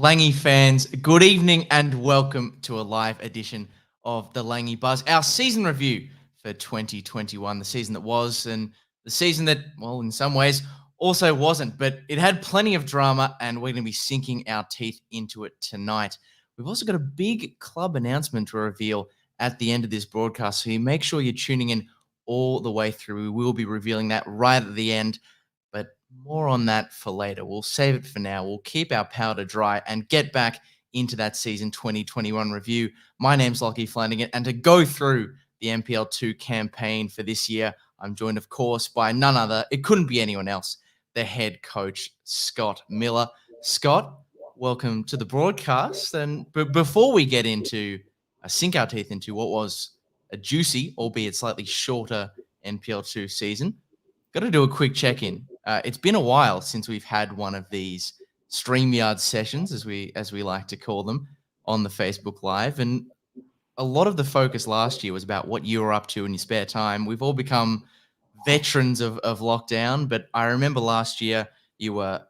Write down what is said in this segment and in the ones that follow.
Lachie fans, good evening and welcome to a live edition of the Lachie Buzz, our season review for 2021, the season that was and the season that, well, in some ways also wasn't, but it had plenty of drama and we're going to be sinking our teeth into it tonight. We've also got a big club announcement to reveal at the end of this broadcast, so you make sure you're tuning in all the way through. We will be revealing that right at the end. But more on that for later. We'll save it for now. We'll keep our powder dry and get back into that season 2021 review. My name's Lachie Flannigan, and to go through the NPL2 campaign for this year, I'm joined, of course, by none other. It couldn't be anyone else, the head coach, Scott Miller. Scott, welcome to the broadcast. And before we get into sink our teeth into what was a juicy, albeit slightly shorter NPL2 season, got to do a quick check-in. It's been a while since we've had one of these StreamYard sessions, as we like to call them, on the Facebook Live. And a lot of the focus last year was about what you were up to in your spare time. We've all become veterans of lockdown, but I remember last year you were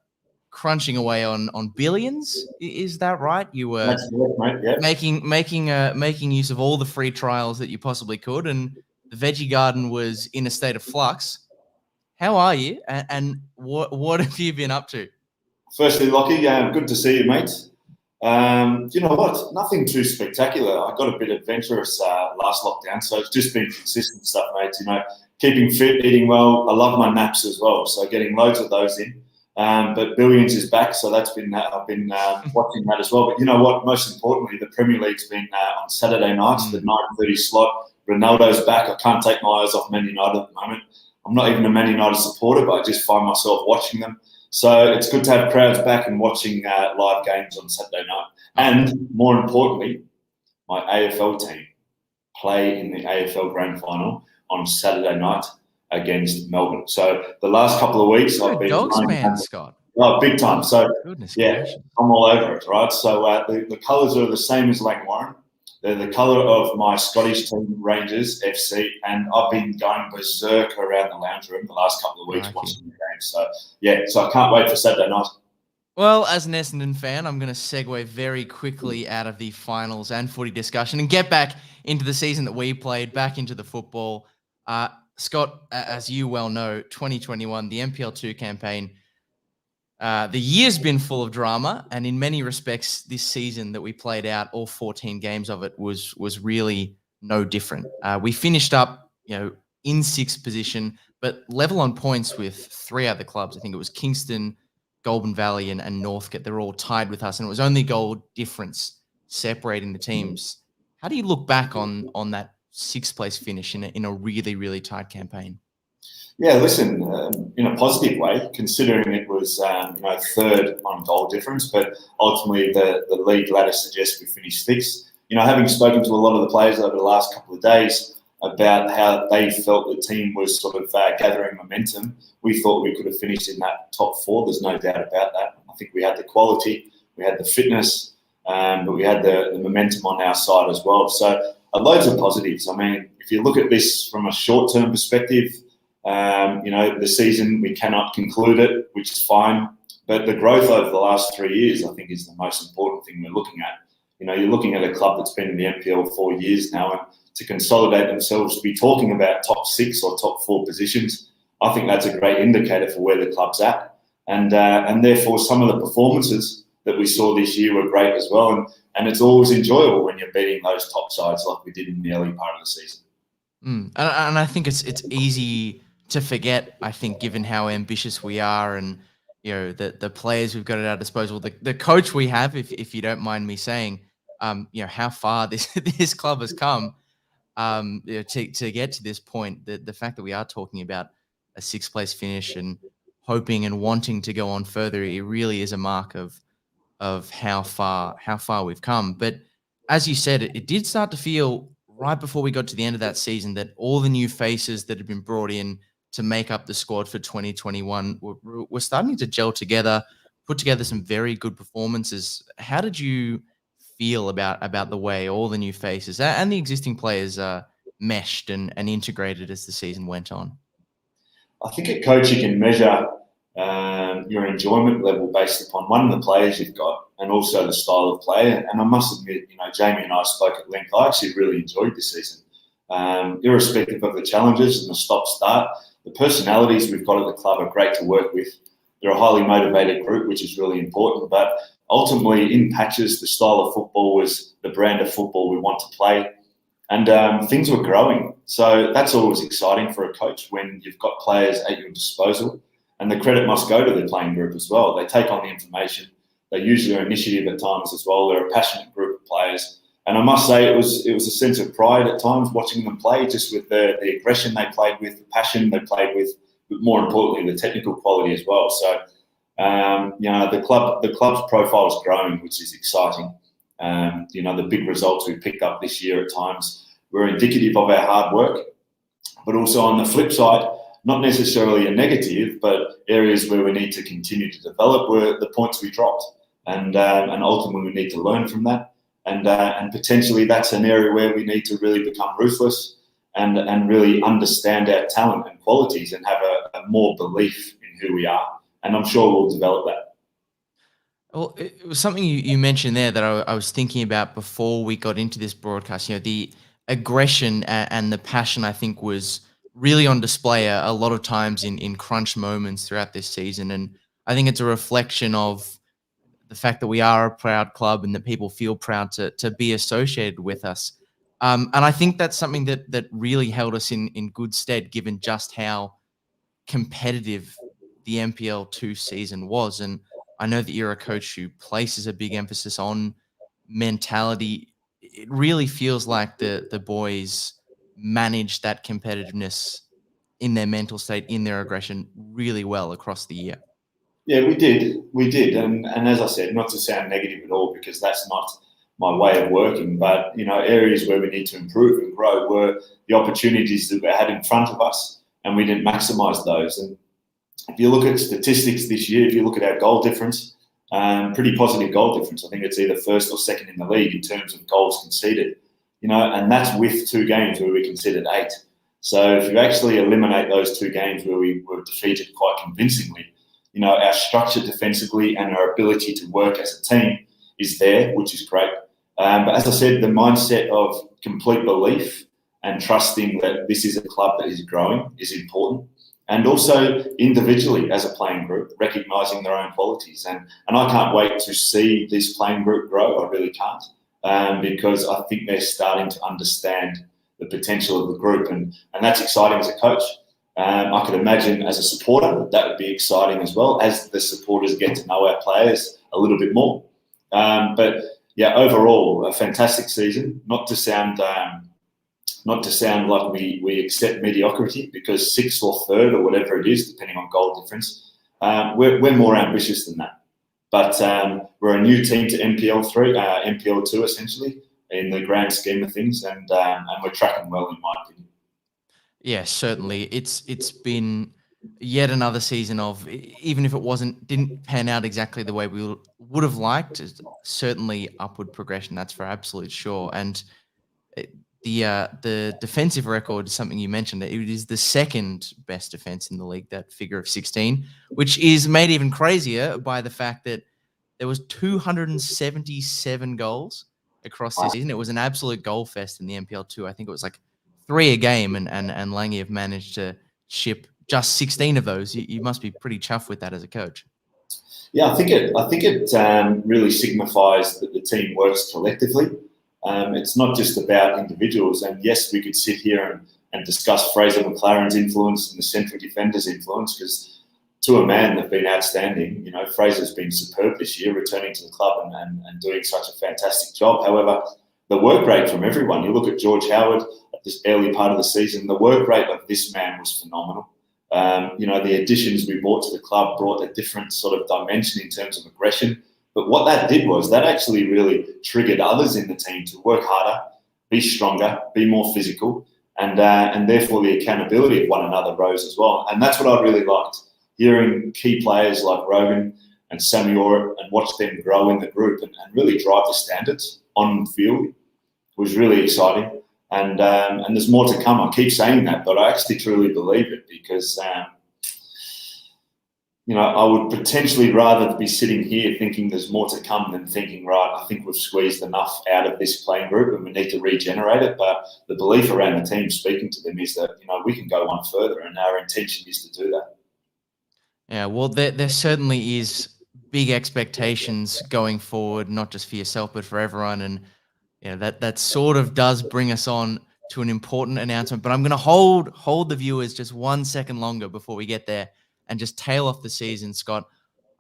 crunching away on billions. Is that right? You were That's correct, mate. Yeah. making use of all the free trials that you possibly could, and the veggie garden was in a state of flux. How are you, and what have you been up to? Firstly, Lachie, good to see you, mate. You know what? Nothing too spectacular. I got a bit adventurous last lockdown, so it's just been consistent stuff, mate. You know, keeping fit, eating well. I love my naps as well, so getting loads of those in. But Billions is back, so that's been I've been watching that as well. But you know what? Most importantly, the Premier League's been on Saturday nights, the 9:30 slot. Ronaldo's back. I can't take my eyes off Man United at the moment. I'm not even a Man United supporter, but I just find myself watching them. So it's good to have crowds back and watching live games on Saturday night. And more importantly, my AFL team play in the AFL Grand Final on Saturday night against Melbourne. So the last couple of weeks You're I've been Dogs fan, Scott. Oh, big time. So Goodness yeah, gracious. I'm all over it, right? So the colours are the same as Langwarren. They're the colour of my Scottish team, Rangers FC, and I've been going berserk around the lounge room the last couple of weeks watching the game. So, yeah, I can't wait for Saturday night. Well, as an Essendon fan, I'm going to segue very quickly out of the finals and footy discussion and get back into the season that we played, back into the football. Scott, as you well know, 2021, the NPL2 campaign, the year's been full of drama, and in many respects, this season that we played out, all 14 games of it, was really no different. We finished up, in sixth position, but level on points with three other clubs. I think it was Kingston, Goulburn Valley, and Northcote. They're all tied with us, and it was only goal difference separating the teams. How do you look back on that sixth place finish in a really, really tight campaign? Yeah, listen, in a positive way, considering it was third on goal difference, but ultimately the league ladder suggests we finished sixth. Having spoken to a lot of the players over the last couple of days about how they felt the team was sort of gathering momentum, we thought we could have finished in that top four. There's no doubt about that. I think we had the quality, we had the fitness, but we had the momentum on our side as well. So loads of positives. I mean, if you look at this from a short-term perspective, the season, we cannot conclude it, which is fine. But the growth over the last 3 years, I think, is the most important thing we're looking at. You're looking at a club that's been in the NPL 4 years now, and to consolidate themselves, to be talking about top 6 or top 4 positions, I think that's a great indicator for where the club's at. And therefore, some of the performances that we saw this year were great as well. And it's always enjoyable when you're beating those top sides like we did in the early part of the season. And I think it's easy to forget, I think, given how ambitious we are and, the players we've got at our disposal, the coach we have, if you don't mind me saying, how far this club has come to get to this point. The fact that we are talking about a sixth place finish and hoping and wanting to go on further, it really is a mark of how far we've come. But as you said, it did start to feel right before we got to the end of that season that all the new faces that had been brought in to make up the squad for 2021 were starting to gel together, put together some very good performances. How did you feel about the way all the new faces and the existing players meshed and integrated as the season went on? I think a coach you can measure your enjoyment level based upon one, the players you've got, and also the style of play. And I must admit, Jamie and I spoke at length. I actually really enjoyed this season. Irrespective of the challenges and the stop-start, the personalities we've got at the club are great to work with. They're a highly motivated group, which is really important. But ultimately, in patches, the style of football was the brand of football we want to play. And things were growing. So that's always exciting for a coach when you've got players at your disposal. And the credit must go to the playing group as well. They take on the information. They use their initiative at times as well. They're a passionate group of players. And I must say it was a sense of pride at times watching them play, just with the aggression they played with, the passion they played with, but more importantly, the technical quality as well. So, the club's profile is growing, which is exciting. The big results we picked up this year at times were indicative of our hard work, but also on the flip side, not necessarily a negative, but areas where we need to continue to develop were the points we dropped. And ultimately we need to learn from that. And potentially that's an area where we need to really become ruthless and really understand our talent and qualities and have a more belief in who we are. And I'm sure we'll develop that. Well, it was something you mentioned there that I was thinking about before we got into this broadcast. The aggression and the passion, I think, was really on display a lot of times in crunch moments throughout this season. And I think it's a reflection of the fact that we are a proud club and that people feel proud to be associated with us. And I think that's something that really held us in good stead, given just how competitive the NPL 2 season was. And I know that you're a coach who places a big emphasis on mentality. It really feels like the boys managed that competitiveness in their mental state, in their aggression really well across the year. Yeah, we did. And as I said, not to sound negative at all, because that's not my way of working, but, areas where we need to improve and grow were the opportunities that we had in front of us, and we didn't maximise those. And if you look at statistics this year, if you look at our goal difference, pretty positive goal difference. I think it's either first or second in the league in terms of goals conceded, and that's with 2 games where we conceded 8. So if you actually eliminate those 2 games where we were defeated quite convincingly, our structure defensively and our ability to work as a team is there, which is great. But as I said, the mindset of complete belief and trusting that this is a club that is growing is important. And also individually as a playing group, recognising their own qualities. And I can't wait to see this playing group grow. I really can't, because I think they're starting to understand the potential of the group. And that's exciting as a coach. I could imagine as a supporter, that would be exciting as well, as the supporters get to know our players a little bit more. But yeah, overall, a fantastic season. Not to sound like we accept mediocrity, because 6th or 3rd or whatever it is, depending on goal difference, we're more ambitious than that. But we're a new team to NPL 2 essentially, in the grand scheme of things, and we're tracking well, in my opinion. Yeah, certainly. It's been yet another season of, even if it didn't pan out exactly the way we would have liked, certainly upward progression. That's for absolute sure. And the defensive record is something you mentioned. It is the 2nd best defense in the league, that figure of 16, which is made even crazier by the fact that there was 277 goals across this season. It was an absolute goal fest in the NPL 2. I think it was like 3 a game, and Lachie have managed to ship just 16 of those. You must be pretty chuffed with that as a coach. Yeah, I think it really signifies that the team works collectively. It's not just about individuals. And yes, we could sit here and discuss Fraser McLaren's influence and the central defender's influence, because to a man, they've been outstanding. Fraser's been superb this year, returning to the club and doing such a fantastic job. However, the work rate from everyone, you look at George Howard at this early part of the season, the work rate of this man was phenomenal. The additions we brought to the club brought a different sort of dimension in terms of aggression. But what that did was that actually really triggered others in the team to work harder, be stronger, be more physical, and therefore the accountability of one another rose as well. And that's what I really liked, hearing key players like Rogan and Samuel and watch them grow in the group and really drive the standards on the field was really exciting. And there's more to come. I keep saying that, but I actually truly believe it, because I would potentially rather be sitting here thinking there's more to come than thinking, right, I think we've squeezed enough out of this playing group and we need to regenerate it. But the belief around the team, speaking to them, is that, we can go one further, and our intention is to do that. Yeah, well, there certainly is big expectations going forward, not just for yourself, but for everyone. And that sort of does bring us on to an important announcement. But I'm going to hold the viewers just 1 second longer before we get there and just tail off the season, Scott.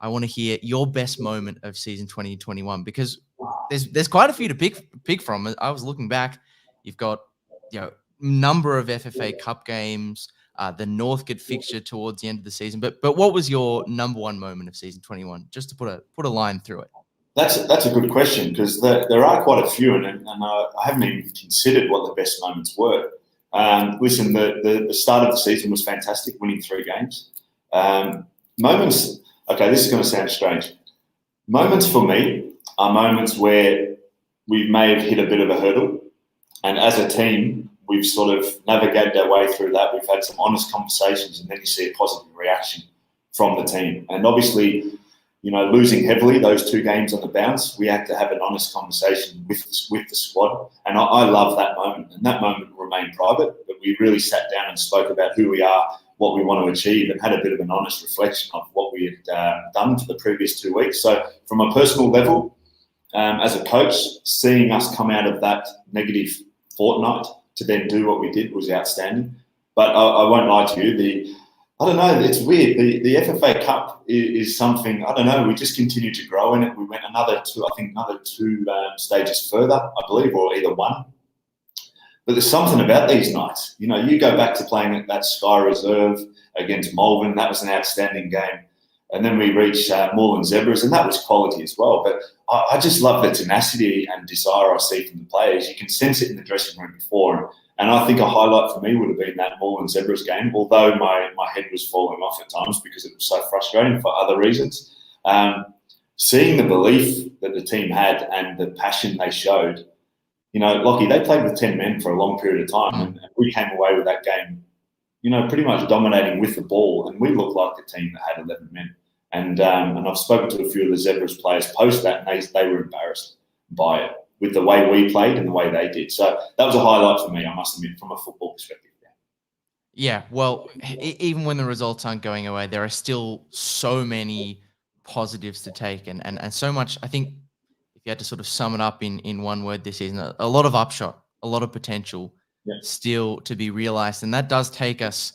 I want to hear your best moment of season 2021, because there's quite a few to pick from. I was looking back. You've got number of FFA Cup games, the Northcote fixture towards the end of the season. But what was your number one moment of season 21? Just to put a line through it. That's a good question, because there are quite a few, and I haven't even considered what the best moments were. Listen, the start of the season was fantastic, winning 3 games. Moments, okay, this is going to sound strange. Moments for me are moments where we may have hit a bit of a hurdle, and as a team, we've sort of navigated our way through that. We've had some honest conversations, and then you see a positive reaction from the team. And obviously, losing heavily those 2 games on the bounce, we had to have an honest conversation with the squad. And I love that moment. And that moment will remain private, but we really sat down and spoke about who we are, what we want to achieve, and had a bit of an honest reflection of what we had done for the previous 2 weeks. So from a personal level, as a coach, seeing us come out of that negative fortnight to then do what we did was outstanding. But I won't lie to you, I don't know, it's weird. The FFA Cup is something, I don't know, we just continue to grow in it. We went another two stages further, I believe, or either one. But there's something about these nights. You go back to playing at that Sky Reserve against Malvern. That was an outstanding game. And then we reached Moreland Zebras, and that was quality as well. But I just love the tenacity and desire I see from the players. You can sense it in the dressing room before. And I think a highlight for me would have been that Moreland Zebras game, although my head was falling off at times because it was so frustrating for other reasons. Seeing the belief that the team had and the passion they showed, Lachie, they played with 10 men for a long period of time, and we came away with that game, pretty much dominating with the ball, and we looked like the team that had 11 men. And I've spoken to a few of the Zebras players post that, and they were embarrassed by it, with the way we played and the way they did. So that was a highlight for me, I must admit, from a football perspective. Yeah, well, even when the results aren't going away, there are still so many positives to take, and so much. I think if you had to sort of sum it up in one word this season, a lot of upshot, a lot of potential still to be realized. And that does take us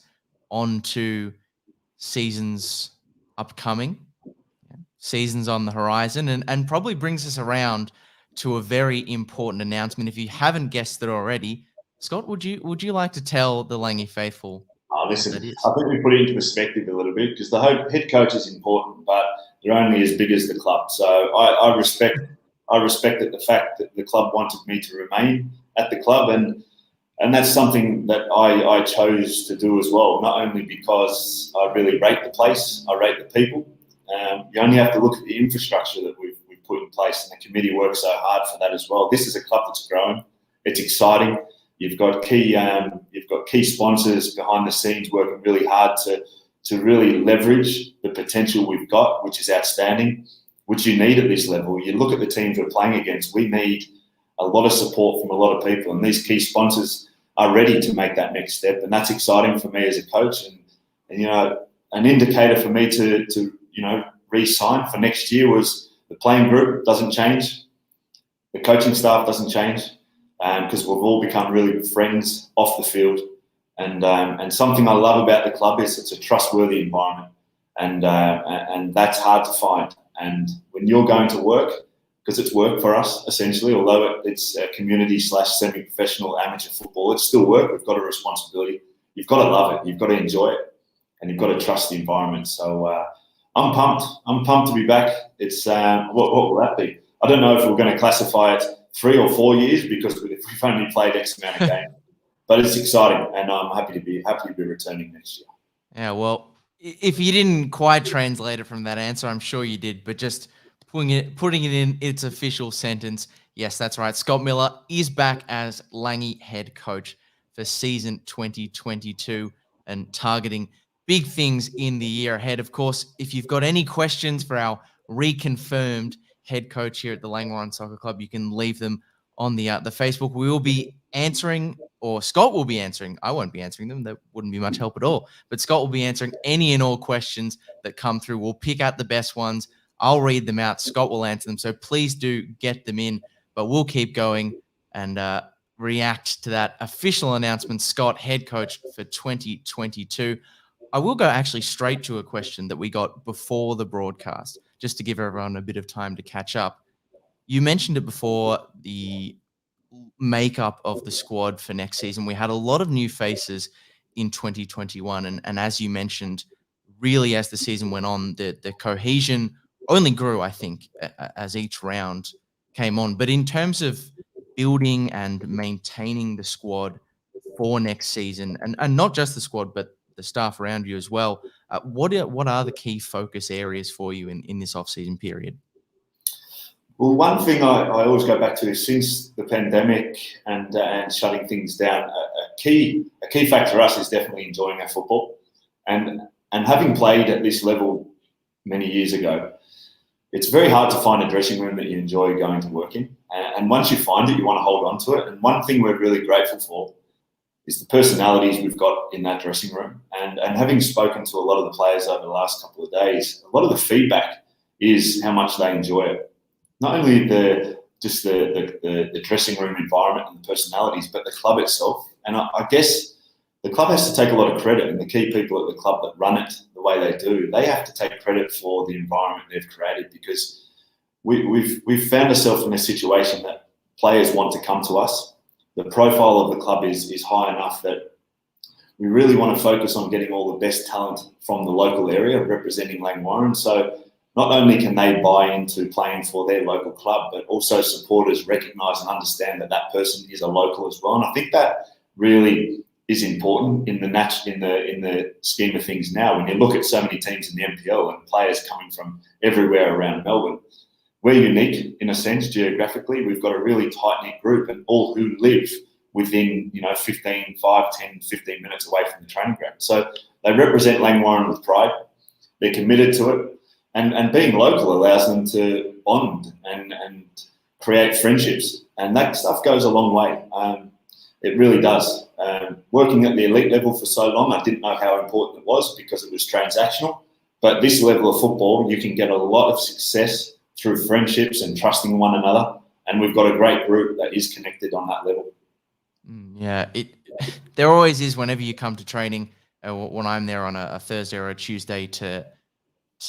on to seasons upcoming, seasons on the horizon, and probably brings us around to a very important announcement. If you haven't guessed it already, Scott, would you like to tell the Lachie faithful? Listen, I think we put it into perspective a little bit, because the head coach is important, but they're only as big as the club. So I respect the fact that the club wanted me to remain at the club, and that's something that I chose to do as well. Not only because I really rate the place, I rate the people. You only have to look at the infrastructure that we've put in place, and the committee works so hard for that as well. This is a club that's growing. It's exciting. You've got key sponsors behind the scenes working really hard to really leverage the potential we've got, which is outstanding, which you need at this level. You look at the teams we're playing against, we need a lot of support from a lot of people, and these key sponsors are ready to make that next step, and that's exciting for me as a coach, and an indicator for me to re-sign for next year was the playing group doesn't change, the coaching staff doesn't change, because we've all become really good friends off the field, and something I love about the club is it's a trustworthy environment, and that's hard to find. And when you're going to work, because it's work for us essentially, although it's a community / semi-professional amateur football, it's still work. We've got a responsibility. You've got to love it. You've got to enjoy it, and you've got to trust the environment. So I'm pumped. I'm pumped to be back. It's what will that be? I don't know if we're going to classify it 3 or 4 years, because we've only played X amount of games, but it's exciting, and I'm happy to be returning next year. Yeah, well, if you didn't quite translate it from that answer, I'm sure you did, but just putting it in its official sentence, yes, that's right. Scott Miller is back as Lachie head coach for season 2022 and targeting big things in the year ahead. Of course, if you've got any questions for our reconfirmed head coach here at the Langwarrin Soccer Club, you can leave them on the Facebook. We will be answering, or Scott will be answering. I won't be answering them. That wouldn't be much help at all. But Scott will be answering any and all questions that come through. We'll pick out the best ones. I'll read them out. Scott will answer them. So please do get them in. But we'll keep going and react to that official announcement. Scott, head coach for 2022. I will go actually straight to a question that we got before the broadcast, just to give everyone a bit of time to catch up. You mentioned it before, the makeup of the squad for next season. We had a lot of new faces in 2021. And as you mentioned, really as the season went on, the cohesion only grew, I think, as each round came on. But in terms of building and maintaining the squad for next season, and not just the squad, but the staff around you as well, what are the key focus areas for you in this off-season period? Well, one thing I always go back to is since the pandemic and shutting things down, a key factor for us is definitely enjoying our football. And having played at this level many years ago, it's very hard to find a dressing room that you enjoy going to work in. And once you find it, you want to hold on to it. And one thing we're really grateful for is the personalities we've got in that dressing room. And having spoken to a lot of the players over the last couple of days, a lot of the feedback is how much they enjoy it. Not only the dressing room environment and the personalities, but the club itself. And I guess the club has to take a lot of credit, and the key people at the club that run it the way they do, they have to take credit for the environment they've created, because we've found ourselves in a situation that players want to come to us. The profile of the club is high enough that we really want to focus on getting all the best talent from the local area representing Langwarrin. So not only can they buy into playing for their local club, but also supporters recognise and understand that person is a local as well. And I think that really is important in the scheme of things now. When you look at so many teams in the NPL and players coming from everywhere around Melbourne, we're unique in a sense geographically. We've got a really tight-knit group, and all who live within 15 minutes away from the training ground. So they represent Langwarrin with pride. They're committed to it. And being local allows them to bond and create friendships. And that stuff goes a long way. It really does. Working at the elite level for so long, I didn't know how important it was because it was transactional. But this level of football, you can get a lot of success through friendships and trusting one another. And we've got a great group that is connected on that level. Yeah, there always is whenever you come to training, when I'm there on a Thursday or a Tuesday to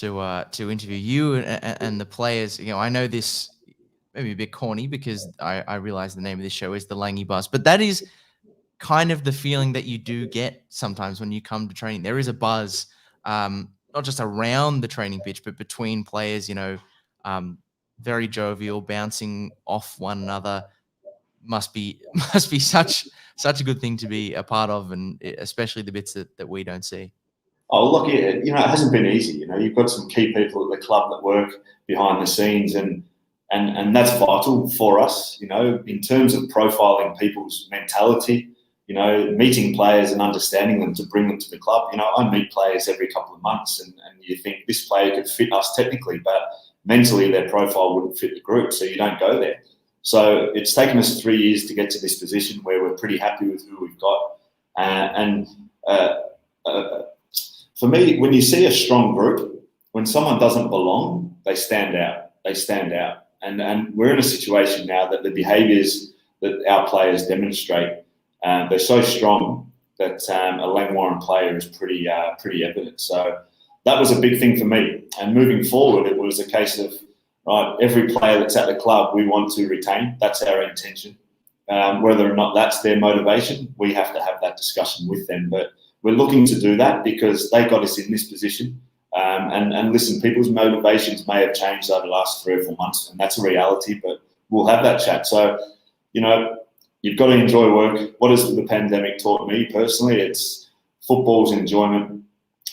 interview you and the players. I know this may be a bit corny because I realize the name of this show is the Langy Buzz, but that is kind of the feeling that you do get sometimes when you come to training. There is a buzz, not just around the training pitch, but between players, very jovial, bouncing off one another. Must be such a good thing to be a part of, and especially the bits that we don't see. Oh, look, it hasn't been easy. You've got some key people at the club that work behind the scenes, and that's vital for us. In terms of profiling people's mentality, meeting players and understanding them to bring them to the club. I meet players every couple of months, and you think this player could fit us technically, but mentally their profile wouldn't fit the group, so you don't go there. So it's taken us 3 years to get to this position where we're pretty happy with who we've got, for me, when you see a strong group, when someone doesn't belong, they stand out. And we're in a situation now that the behaviours that our players demonstrate, they're so strong that a Langwarrin player is pretty evident. So that was a big thing for me. And moving forward, it was a case of, right, every player that's at the club, we want to retain. That's our intention. Whether or not that's their motivation, we have to have that discussion with them. But we're looking to do that because they got us in this position. And listen, people's motivations may have changed over the last 3 or 4 months, and that's a reality, but we'll have that chat. So, you've got to enjoy work. What has the pandemic taught me personally? It's football's enjoyment.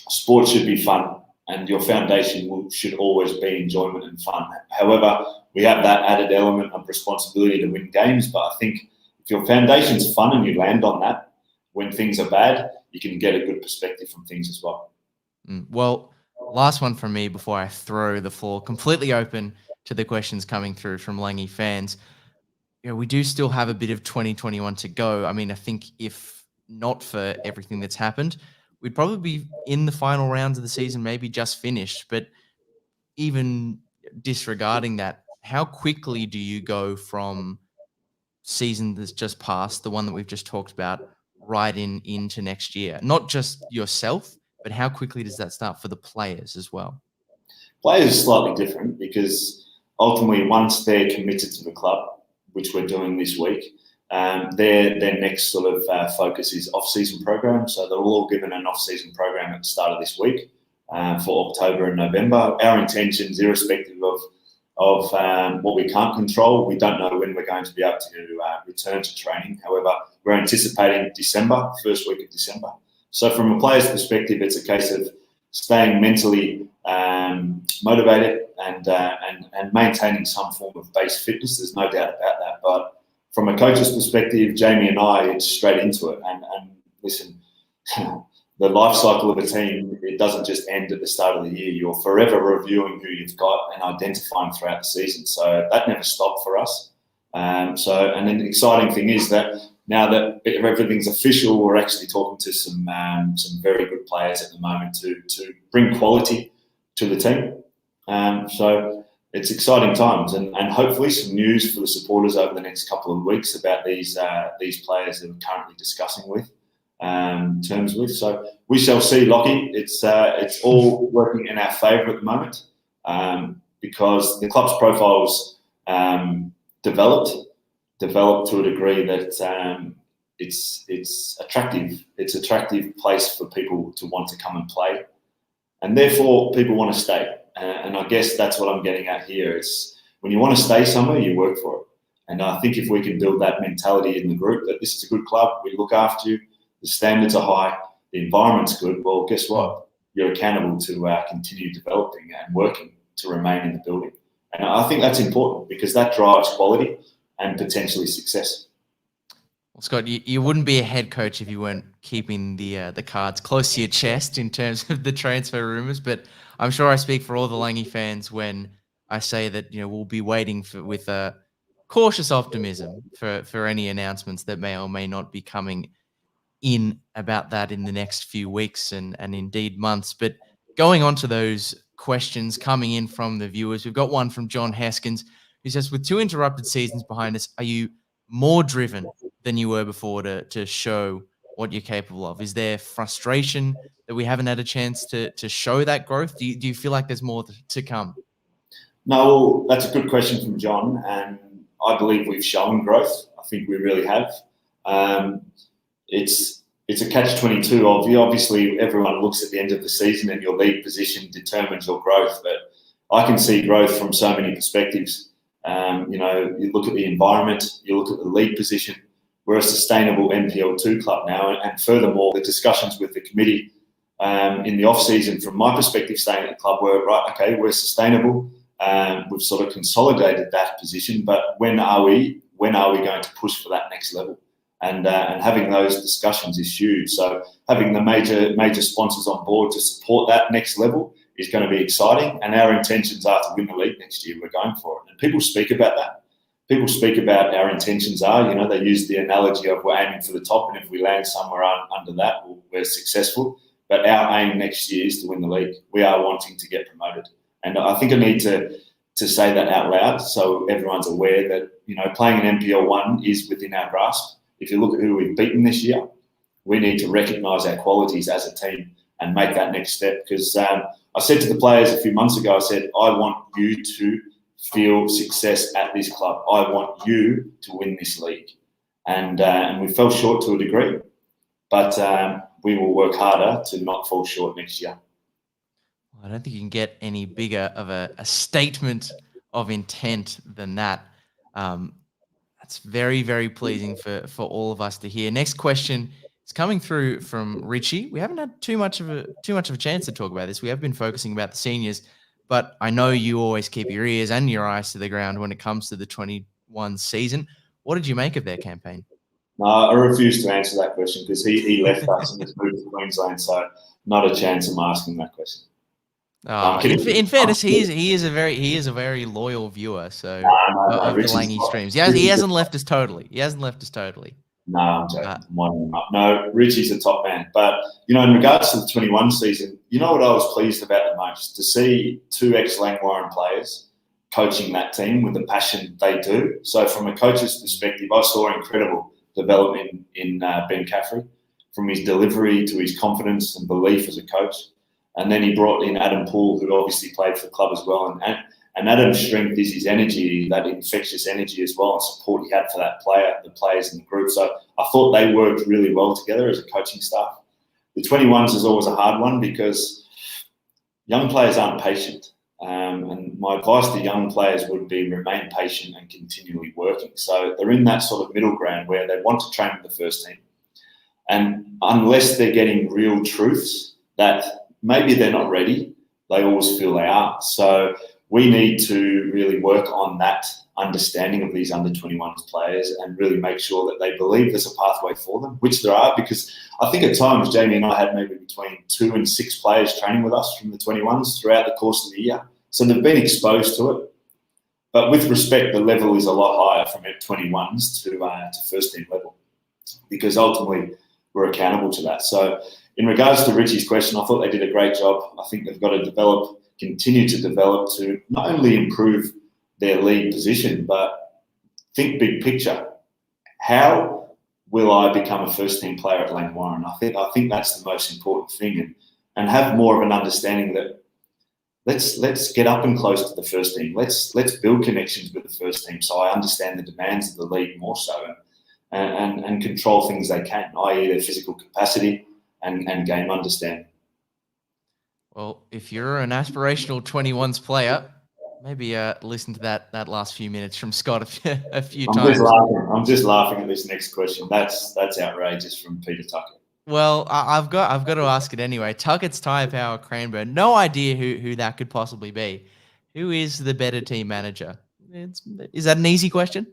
Sport should be fun, and your foundation should always be enjoyment and fun. However, we have that added element of responsibility to win games, but I think if your foundation's fun and you land on that, when things are bad, you can get a good perspective from things as well. Well, last one from me before I throw the floor completely open to the questions coming through from Langy fans. We do still have a bit of 2021 to go. I mean, I think if not for everything that's happened, we'd probably be in the final rounds of the season, maybe just finished. But even disregarding that, how quickly do you go from season that's just passed, the one that we've just talked about, right into next year? Not just yourself, but how quickly does that start for the players as well? Players are slightly different because ultimately, once they're committed to the club, which we're doing this week, their next sort of focus is off-season program. So they're all given an off-season program at the start of this week for October and November. Our intentions, irrespective of what we can't control, we don't know when we're going to be able to return to training. However, we're anticipating December, first week of December. So from a player's perspective, it's a case of staying mentally motivated and maintaining some form of base fitness. There's no doubt about that. But from a coach's perspective, Jamie and I, it's straight into it. And listen, the life cycle of a team, it doesn't just end at the start of the year. You're forever reviewing who you've got and identifying throughout the season. So that never stopped for us. And then the exciting thing is that now that everything's official, we're actually talking to some very good players at the moment to bring quality to the team. So it's exciting times, and hopefully some news for the supporters over the next couple of weeks about these players that we're currently discussing with terms with. So we shall see, Lachie. It's all working in our favour at the moment because the club's profiles developed to a degree that it's attractive. It's an attractive place for people to want to come and play, and therefore people want to stay. And I guess that's what I'm getting at here. It's when you want to stay somewhere, you work for it. And I think if we can build that mentality in the group that this is a good club, we look after you, the standards are high, the environment's good, well, guess what? You're accountable to continue developing and working to remain in the building. And I think that's important because that drives quality and potentially success. Well, Scott, you wouldn't be a head coach if you weren't keeping the cards close to your chest in terms of the transfer rumours. But I'm sure I speak for all the Langy fans when I say that we'll be waiting with a cautious optimism for any announcements that may or may not be coming in about that in the next few weeks and indeed months. But going on to those questions coming in from the viewers, we've got one from John Heskins who says, with 2 interrupted seasons behind us, are you more driven than you were before to show what you're capable of? Is there frustration that we haven't had a chance to show that growth? Do you feel like there's more to come? No, that's a good question from John, and I believe we've shown growth. I think we really have. It's a catch-22 of obviously everyone looks at the end of the season and your league position determines your growth, but I can see growth from so many perspectives. You look at the environment, you look at the league position. We're a sustainable NPL2 club now, and furthermore, the discussions with the committee in the off-season, from my perspective, staying at the club, were right. Okay, we're sustainable. We've sort of consolidated that position, but when are we going to push for that next level? And having those discussions is huge. So having the major sponsors on board to support that next level is going to be exciting. And our intentions are to win the league next year. We're going for it. And people speak about that. People speak about our intentions are, they use the analogy of we're aiming for the top, and if we land somewhere under that, we're successful. But our aim next year is to win the league. We are wanting to get promoted. And I think I need to say that out loud so everyone's aware that, playing an NPL1 is within our grasp. If you look at who we've beaten this year, we need to recognise our qualities as a team and make that next step. Because I said to the players a few months ago, I said, I want you to feel success at this club. I want you to win this league. And we fell short to a degree, but we will work harder to not fall short next year. I don't think you can get any bigger of a statement of intent than that. That's very, very pleasing for all of us to hear. Next question is coming through from Richie. We haven't had too much of a chance to talk about this. We have been focusing about the seniors, but I know you always keep your ears and your eyes to the ground when it comes to the 21 season. What did you make of their campaign? No, I refuse to answer that question because he left us and has moved to Queensland, so not a chance of asking that question. I'm kidding. In fairness, he is a very loyal viewer. So No, of the Richie's Langy not. streams, he hasn't left us totally. He hasn't left us totally. No, I'm joking. No, Richie's a top man. But, in regards to the 21 season, you know what I was pleased about the most? To see two ex-Langwarrin players coaching that team with the passion they do. So from a coach's perspective, I saw incredible development in Ben Caffrey, from his delivery to his confidence and belief as a coach. And then he brought in Adam Poole, who obviously played for the club as well. And Adam's strength is his energy, that infectious energy as well, and support he had for the players in the group. So I thought they worked really well together as a coaching staff. The 21s is always a hard one because young players aren't patient. And my advice to young players would be remain patient and continually working. So they're in that sort of middle ground where they want to train with the first team. And unless they're getting real truths that maybe they're not ready, they always feel they are. So we need to really work on that understanding of these under-21s players and really make sure that they believe there's a pathway for them, which there are, because I think at times Jamie and I had maybe between 2 and 6 players training with us from the 21s throughout the course of the year. So they've been exposed to it. But with respect, the level is a lot higher from 21s to first team level, because ultimately we're accountable to that. So in regards to Richie's question, I thought they did a great job. I think they've got to continue to develop to not only improve their league position, but think big picture. How will I become a first team player at Langwarrin? I think that's the most important thing, and have more of an understanding that let's get up and close to the first team. Let's build connections with the first team so I understand the demands of the league more so, and control things they can, i.e. their physical capacity and game understanding. Well, if you're an aspirational 21s player, maybe listen to that last few minutes from Scott a few times. I'm just laughing at this next question. That's outrageous from Peter Tucker. Well, I've got to ask it anyway. Tuckett's Tyre Power Cranbourne. No idea who that could possibly be. Who is the better team manager? Is that an easy question?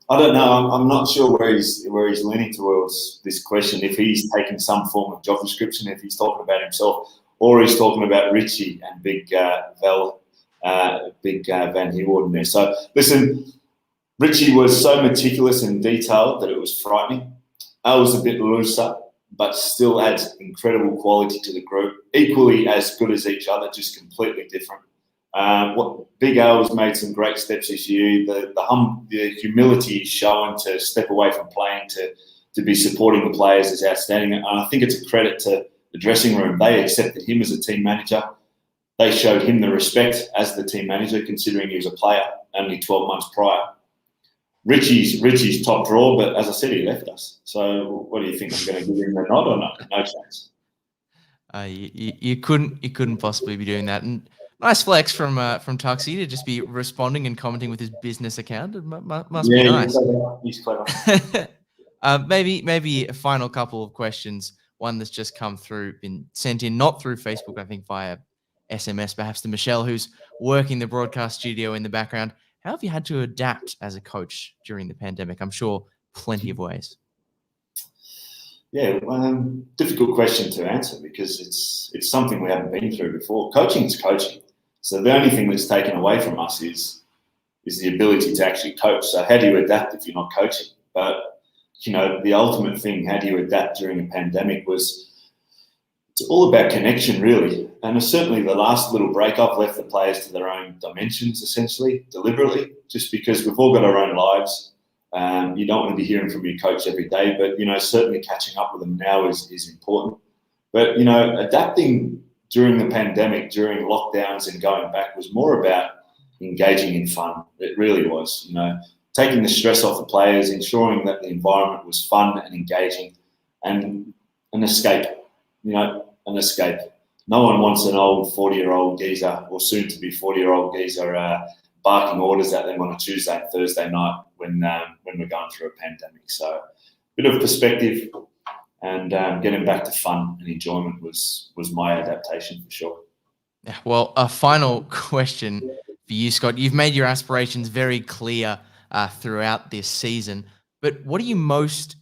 I don't know. I'm not sure where he's leaning towards this question. If he's taking some form of job description, if he's talking about himself, or he's talking about Richie and Big Van Heewarden there. So listen, Richie was so meticulous and detailed that it was frightening. I was a bit looser, but still adds incredible quality to the group. Equally as good as each other, just completely different. Big Al has made some great steps this year. The humility he's shown to step away from playing to be supporting the players is outstanding. And I think it's a credit to the dressing room. They accepted him as a team manager. They showed him the respect as the team manager, considering he was a player only 12 months prior. Richie's top draw, but as I said, he left us. So what do you think? I'm going to give him the nod or not? No chance. You couldn't possibly be doing that. And nice flex from Tuxie to just be responding and commenting with his business account. It must be nice. He's clever. Maybe a final couple of questions. One that's just come through, been sent in, not through Facebook, I think via SMS, perhaps to Michelle, who's working the broadcast studio in the background. How have you had to adapt as a coach during the pandemic? I'm sure plenty of ways. Yeah, difficult question to answer because it's something we haven't been through before. Coaching is coaching. So the only thing that's taken away from us is the ability to actually coach. So how do you adapt if you're not coaching? But, the ultimate thing, how do you adapt during a pandemic it's all about connection, really. And certainly the last little break, I've left the players to their own dimensions, essentially, deliberately, just because we've all got our own lives. You don't want to be hearing from your coach every day, but, certainly catching up with them now is important. But, adapting during the pandemic, during lockdowns and going back was more about engaging in fun. It really was, taking the stress off the players, ensuring that the environment was fun and engaging and an escape, an escape. No one wants an old 40-year-old geezer or soon-to-be 40-year-old geezer barking orders at them on a Tuesday and Thursday night when we're going through a pandemic. So a bit of perspective and getting back to fun and enjoyment was my adaptation for sure. Yeah, well, a final question for you, Scott. You've made your aspirations very clear throughout this season, but what are you most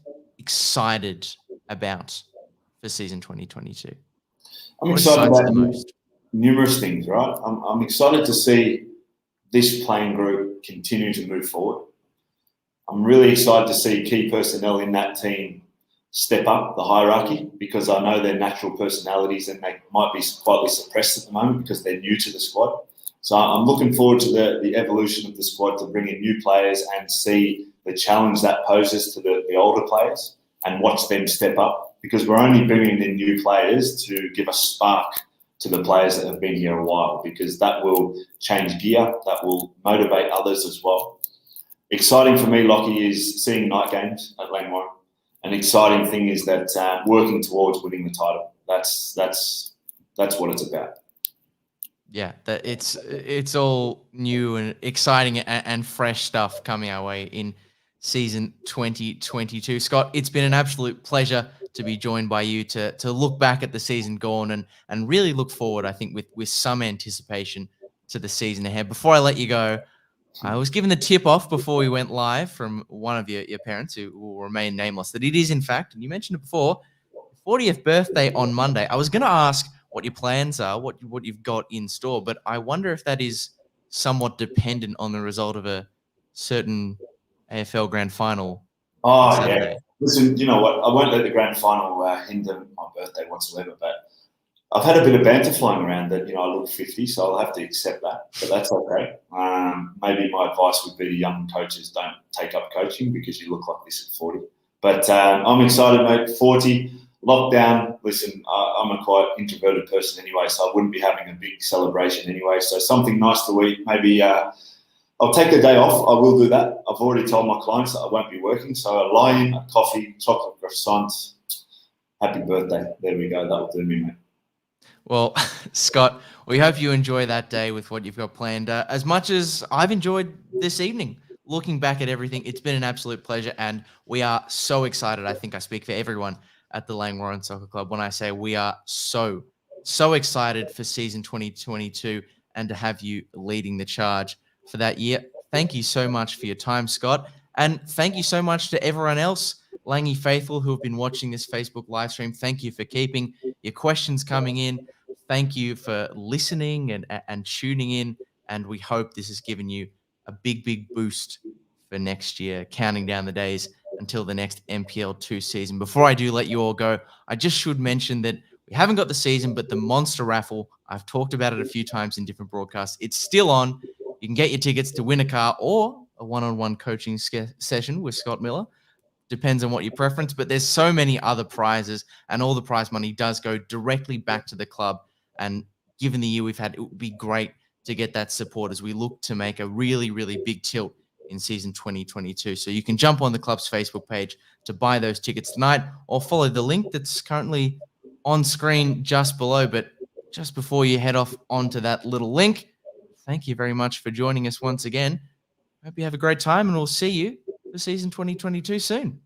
excited about for season 2022? I'm What excited excites about you the most? numerous things, right? I'm excited to see this playing group continue to move forward. I'm really excited to see key personnel in that team step up the hierarchy, because I know their natural personalities and they might be slightly suppressed at the moment because they're new to the squad. So I'm looking forward to the evolution of the squad, to bring in new players and see the challenge that poses to the older players and watch them step up, because we're only bringing in new players to give a spark to the players that have been here a while, because that will change gear, that will motivate others as well. Exciting for me, Lachie, is seeing night games at Langwarrin. An exciting thing is that working towards winning the title. That's what it's about. Yeah, that it's all new and exciting and fresh stuff coming our way in season 2022. Scott, it's been an absolute pleasure to be joined by you to look back at the season gone and really look forward, I think, with some anticipation to the season ahead. Before I let you go, I was given the tip off before we went live from one of your parents, who will remain nameless, that it is, in fact, and you mentioned it before, 40th birthday on Monday. I was going to ask what your plans are, what you've got in store, but I wonder if that is somewhat dependent on the result of a certain AFL grand final on Oh, yeah. Saturday. Listen, you know what? I won't let the grand final hinder my birthday whatsoever, but I've had a bit of banter flying around that, I look 50, so I'll have to accept that, but that's okay. Maybe my advice would be to young coaches, don't take up coaching because you look like this at 40. But I'm excited, mate. 40, lockdown. Listen, I'm a quite introverted person anyway, so I wouldn't be having a big celebration anyway. So something nice to eat. Maybe I'll take the day off. I will do that. I've already told my clients that I won't be working. So a lie-in, a coffee, chocolate croissant. Happy birthday. There we go. That'll do me, mate. Well, Scott, we hope you enjoy that day with what you've got planned. As much as I've enjoyed this evening, looking back at everything, it's been an absolute pleasure, and we are so excited. I think I speak for everyone at the Langwarrin Soccer Club when I say we are so excited for season 2022 and to have you leading the charge for that year. Thank you so much for your time, Scott, and thank you so much to everyone else, Langy faithful, who have been watching this Facebook live stream. Thank you for keeping your questions coming in. Thank you for listening and tuning in. And we hope this has given you a big boost for next year, counting down the days until the next NPL 2 season. Before I do let you all go, I just should mention that we haven't got the season, but the Monster Raffle, I've talked about it a few times in different broadcasts. It's still on. You can get your tickets to win a car or a one-on-one coaching session with Scott Miller. Depends on what your preference, but there's so many other prizes, and all the prize money does go directly back to the club. And given the year we've had, it would be great to get that support as we look to make a really big tilt in season 2022. So you can jump on the club's Facebook page to buy those tickets tonight, or follow the link that's currently on screen just below. But just before you head off onto that little link, thank you very much for joining us once again. Hope you have a great time, and we'll see you for season 2022 soon.